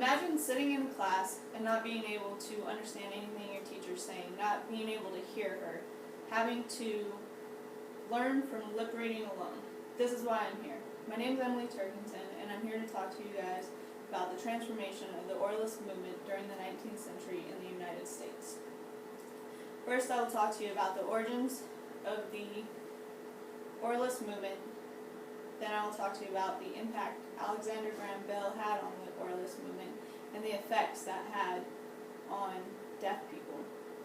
Imagine sitting in class and not being able to understand anything your teacher's saying, not being able to hear her, having to learn from lip reading alone. This is why I'm here. My name is Emily Turkington, and I'm here to talk to you guys about the transformation of the Oralist movement during the 19th century in the United States. First, I will talk to you about the origins of the Oralist movement. Then I will talk to you about the impact Alexander Graham Bell had on the Oralist movement and the effects that had on deaf people.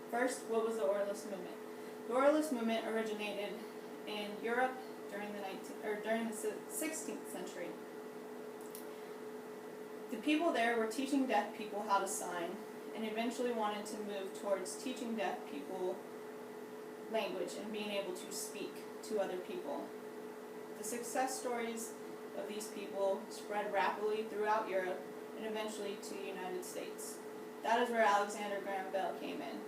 First, what was the Oralist movement? The Oralist movement originated in Europe during the 16th century. The people there were teaching deaf people how to sign and eventually wanted to move towards teaching deaf people language and being able to speak to other people. The success stories of these people spread rapidly throughout Europe and eventually to the United States. That is where Alexander Graham Bell came in.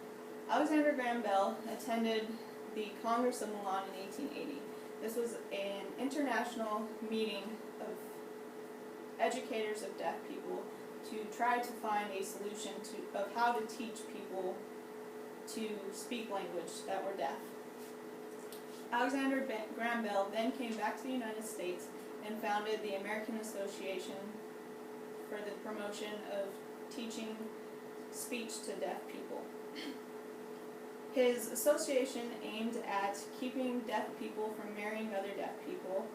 Alexander Graham Bell attended the Congress of Milan in 1880. This was an international meeting of educators of deaf people to try to find a solution of how to teach people to speak language that were deaf. Alexander Graham Bell then came back to the United States and founded the American Association for the Promotion of Teaching Speech to Deaf People. His association aimed at keeping deaf people from marrying other deaf people.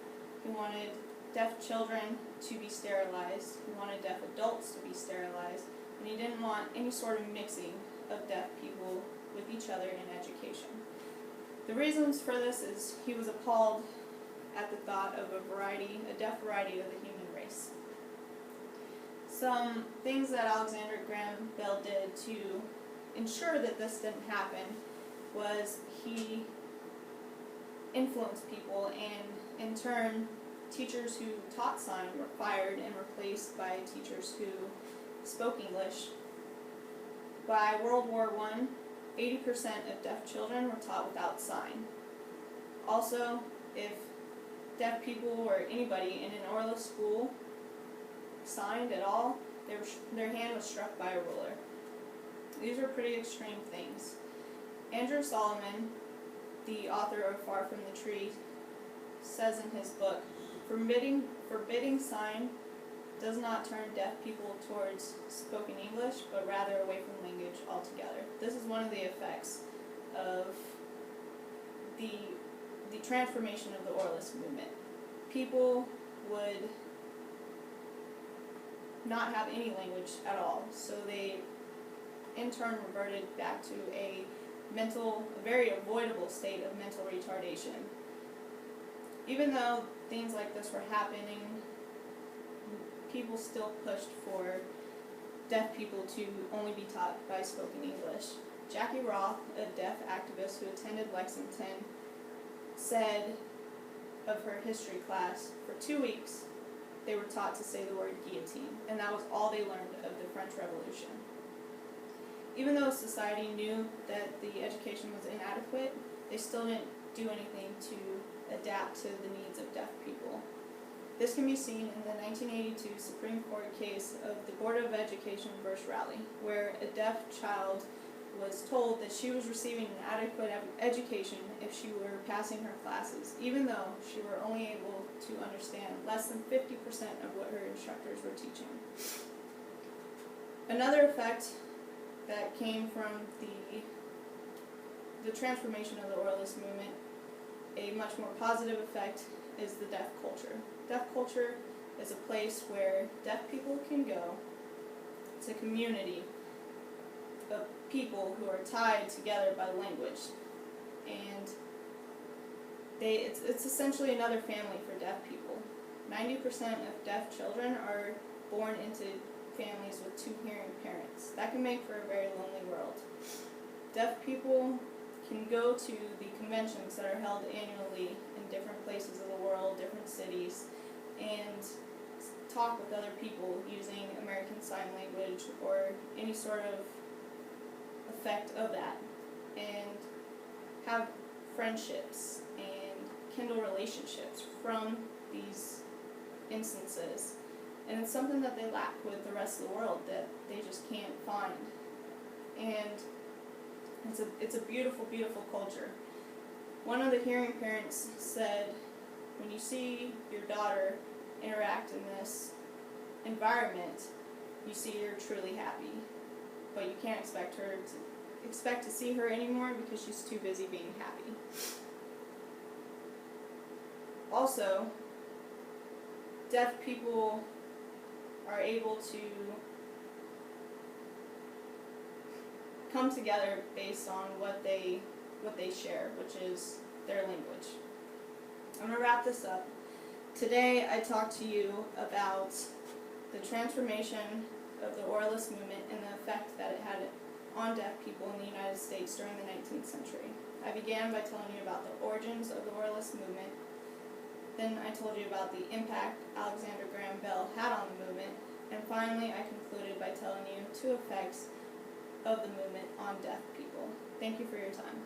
He wanted deaf children to be sterilized. He wanted deaf adults to be sterilized. And he didn't want any sort of mixing of deaf people with each other in education. The reasons for this is he was appalled at the thought of a deaf variety of the human race. Some things that Alexander Graham Bell did to ensure that this didn't happen was he influenced people, and in turn teachers who taught sign were fired and replaced by teachers who spoke English. By World War I, 80% of deaf children were taught without sign. Also, if deaf people or anybody in an Oralist school signed at all, their hand was struck by a ruler. These were pretty extreme things. Andrew Solomon, the author of Far from the Tree, says in his book, forbidding sign does not turn deaf people towards spoken English, but rather away from language altogether. This is one of the effects of the transformation of the Oralist movement. People would not have any language at all, so they in turn reverted back to a very avoidable state of mental retardation. Even though things like this were happening, people still pushed for deaf people to only be taught by spoken English. Jackie Roth, a deaf activist who attended Lexington, said of her history class, for 2 weeks they were taught to say the word guillotine, and that was all they learned of the French Revolution. Even though society knew that the education was inadequate, they still didn't do anything to adapt to the needs of deaf people. This can be seen in the 1982 Supreme Court case of the Board of Education versus Raleigh, where a deaf child was told that she was receiving an adequate education if she were passing her classes, even though she were only able to understand less than 50% of what her instructors were teaching. Another effect that came from the transformation of the Oralist movement, a much more positive effect, is the deaf culture. Deaf culture is a place where deaf people can go. It's a community of people who are tied together by language, and it's essentially another family for deaf people. 90% of deaf children are born into families with two hearing parents. That can make for a very lonely world. Deaf people can go to the conventions that are held annually in different places of the world, different cities, and talk with other people using American Sign Language or any sort of effect of that, and have friendships and kindle relationships from these instances. And it's something that they lack with the rest of the world that they just can't find. And it's a beautiful, beautiful culture. One of the hearing parents said, when you see your daughter interact in this environment, you see you're truly happy. But you can't expect to see her anymore because she's too busy being happy. Also, deaf people are able to come together based on what they share, which is their language. I'm going to wrap this up. Today I talked to you about the transformation of the Oralist movement and the effect that it had on deaf people in the United States during the 19th century. I began by telling you about the origins of the Oralist movement. Then I told you about the impact Alexander Graham Bell had on the movement. And finally, I concluded by telling you 2 effects of the movement on deaf people. Thank you for your time.